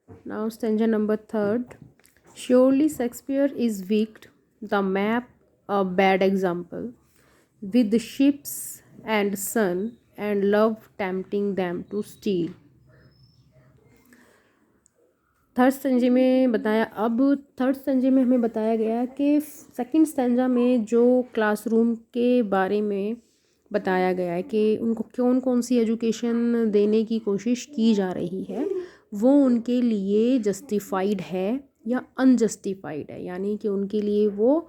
Now, stanza number third. Surely Shakespeare is wicked, the map a bad example, with the ships and sun and love tempting them to steal. Third stanza में बताया, अब third stanza में हमें बताया गया कि second stanza में जो क्लासरूम के बारे में बताया गया है कि उनको कौन कौन सी एजुकेशन देने की कोशिश की जा रही है, वो उनके लिए जस्टिफाइड है या अनजस्टिफाइड है, यानी कि उनके लिए वो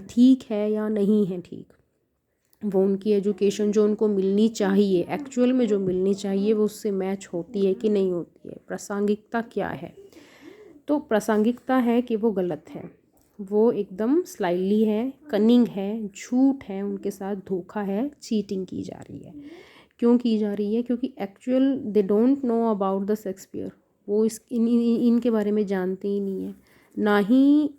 ठीक है या नहीं है ठीक। वो उनकी एजुकेशन जो उनको मिलनी चाहिए, एक्चुअल में जो मिलनी चाहिए, वो उससे मैच होती है कि नहीं होती है। प्रासंगिकता क्या है? तो प्रासंगिकता है कि वो गलत है, वो एकदम स्लाइली है, कनिंग है, झूठ है, उनके साथ धोखा है, चीटिंग की जा रही है। क्यों की जा रही है? क्योंकि actual they don't know about the Shakespeare, वो इनके बारे में जानते ही नहीं है, ना ही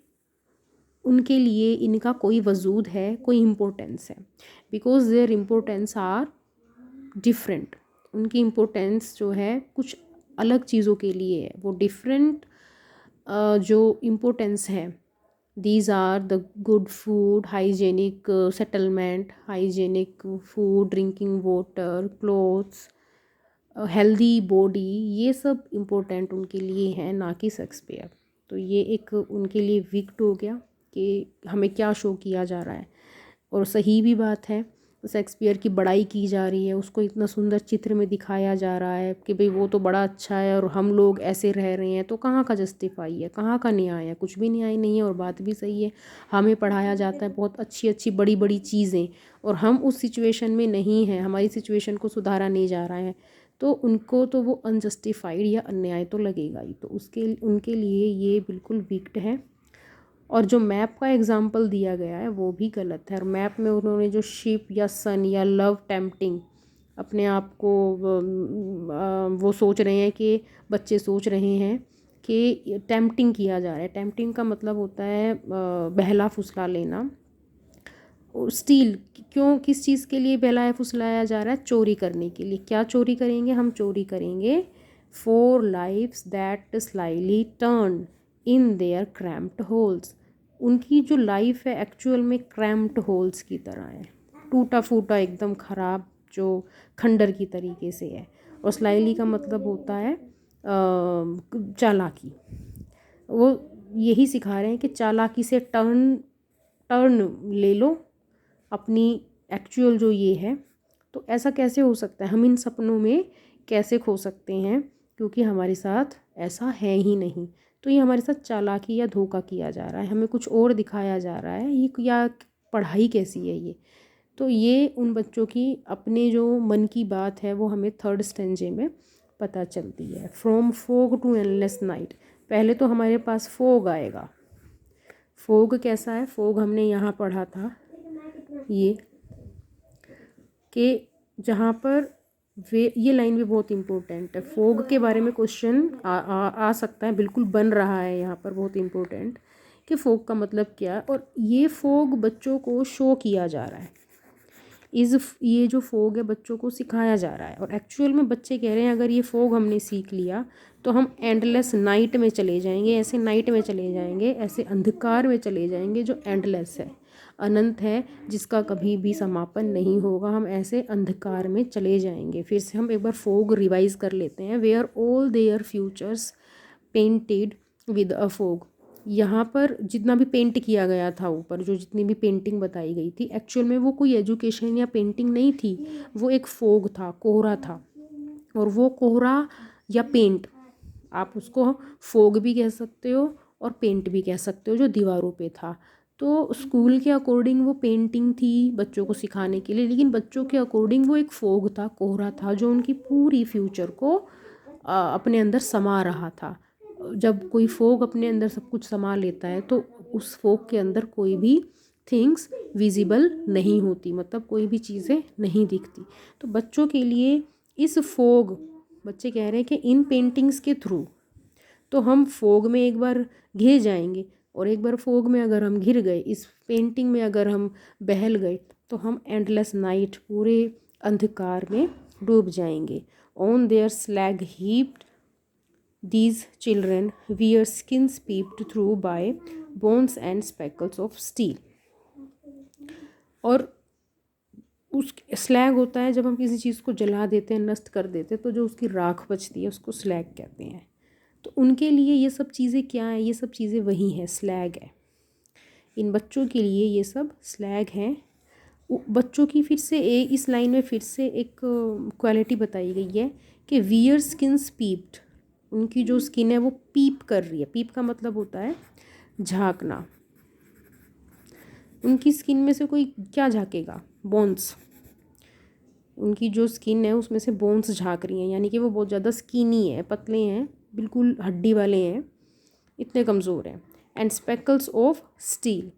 उनके लिए इनका कोई वजूद है, कोई इम्पोर्टेंस है, because their importance are different. उनकी इम्पोर्टेंस जो है कुछ अलग चीज़ों के लिए है, वो डिफरेंट जो इम्पोर्टेंस है, these are the good food, hygienic settlement, hygienic food, drinking water, clothes, healthy body, ये सब इम्पोर्टेंट उनके लिए हैं, ना कि शेक्सपियर। तो ये एक उनके लिए विक्ट हो गया कि हमें क्या शो किया जा रहा है, और सही भी बात है। शेक्सपियर की बड़ाई की जा रही है, उसको इतना सुंदर चित्र में दिखाया जा रहा है कि भाई वो तो बड़ा अच्छा है और हम लोग ऐसे रह रहे हैं, तो कहाँ का जस्टिफाई है, कहाँ का न्याय है? कुछ भी न्याय नहीं है। और बात भी सही है, हमें पढ़ाया जाता है बहुत अच्छी अच्छी बड़ी बड़ी चीज़ें, और हम उस सिचुएशन में नहीं हैं, हमारी सिचुएशन को सुधारा नहीं जा रहा है, तो उनको तो वो अनजस्टिफाइड या अन्याय तो लगेगा ही। तो उसके उनके लिए ये बिल्कुल वीक्ड है। और जो मैप का एग्जाम्पल दिया गया है वो भी गलत है। और मैप में उन्होंने जो शिप या सन या लव टेम्पटिंग, अपने आप को वो सोच रहे हैं कि बच्चे सोच रहे हैं कि टेम्पटिंग किया जा रहा है। टेम्पटिंग का मतलब होता है बहला फुसला लेना। और स्टील, क्यों, किस चीज़ के लिए बहलाया फुसलाया जा रहा है? चोरी करने के लिए। क्या चोरी करेंगे? हम चोरी करेंगे for lives that slyly turn in their cramped holes. उनकी जो लाइफ है एक्चुअल में क्रैम्प्ड होल्स की तरह है, टूटा फूटा एकदम ख़राब, जो खंडर की तरीके से है। और स्लाइली का मतलब होता है चालाकी। वो यही सिखा रहे हैं कि चालाकी से टर्न टर्न ले लो अपनी एक्चुअल जो ये है। तो ऐसा कैसे हो सकता है? हम इन सपनों में कैसे खो सकते हैं? क्योंकि हमारे साथ ऐसा है ही नहीं। तो ये हमारे साथ चालाकी या धोखा किया जा रहा है, हमें कुछ और दिखाया जा रहा है। ये या पढ़ाई कैसी है ये? तो ये उन बच्चों की अपने जो मन की बात है वो हमें थर्ड स्टेंजे में पता चलती है। From fog to endless night, पहले तो हमारे पास फोग आएगा। फोग कैसा है? फोग हमने यहाँ पढ़ा था ये, कि जहाँ पर वे, ये लाइन भी बहुत इम्पोर्टेंट है, फोग के बारे में क्वेश्चन आ सकता है, बिल्कुल बन रहा है यहाँ पर, बहुत इम्पोर्टेंट, कि फोग का मतलब क्या है। और ये फोग बच्चों को शो किया जा रहा है, ये जो फोग है बच्चों को सिखाया जा रहा है। और एक्चुअल में बच्चे कह रहे हैं अगर ये फोग हमने सीख लिया तो हम एंडलेस नाइट में चले जाएंगे, ऐसे नाइट में चले जाएंगे, ऐसे अंधकार में चले जाएंगे जो एंडलेस है, अनंत है, जिसका कभी भी समापन नहीं होगा। हम ऐसे अंधकार में चले जाएंगे। फिर से हम एक बार फोग रिवाइज कर लेते हैं। Where all their futures painted with a fog. यहाँ पर जितना भी पेंट किया गया था ऊपर, जो जितनी भी पेंटिंग बताई गई थी, एक्चुअल में वो कोई एजुकेशन या पेंटिंग नहीं थी, वो एक फोग था, कोहरा था। और वो कोहरा या पेंट, आप उसको फोग भी कह सकते हो और पेंट भी कह सकते हो, जो दीवारों पे था। तो स्कूल के अकॉर्डिंग वो पेंटिंग थी बच्चों को सिखाने के लिए, लेकिन बच्चों के अकॉर्डिंग वो एक फोग था, कोहरा था, जो उनकी पूरी फ्यूचर को अपने अंदर समा रहा था। जब कोई फोग अपने अंदर सब कुछ समा लेता है तो उस फोग के अंदर कोई भी थिंग्स विजिबल नहीं होती, मतलब कोई भी चीज़ें नहीं दिखती। तो बच्चों के लिए इस फोग, बच्चे कह रहे हैं कि इन पेंटिंग्स के थ्रू तो हम फोग में एक बार घिर जाएंगे, और एक बार फोग में अगर हम घिर गए, इस पेंटिंग में अगर हम बहल गए, तो हम एंडलेस नाइट, पूरे अंधकार में डूब जाएंगे। On their slag heaped These children wear skins peeped through by bones and speckles of steel. और उस स्लैग होता है जब हम किसी चीज़ को जला देते हैं, नष्ट कर देते हैं, तो जो उसकी राख बचती है उसको स्लैग कहते हैं। तो उनके लिए ये सब चीज़ें क्या है? ये सब चीज़ें वही हैं, स्लैग है। इन बच्चों के लिए ये सब स्लैग हैं। बच्चों की फिर से इस लाइन में फिर से एक क्वालिटी बताई गई है कि वियर स्किन्स पीप्ड, उनकी जो स्किन है वो पीप कर रही है। पीप का मतलब होता है झांकना। उनकी स्किन में से कोई क्या झांकेगा? बोन्स। उनकी जो स्किन है उसमें से बोन्स झांक रही हैं, यानी कि वो बहुत ज़्यादा स्किनी है, पतले हैं, बिल्कुल हड्डी वाले हैं, इतने कमज़ोर हैं। And speckles of steel,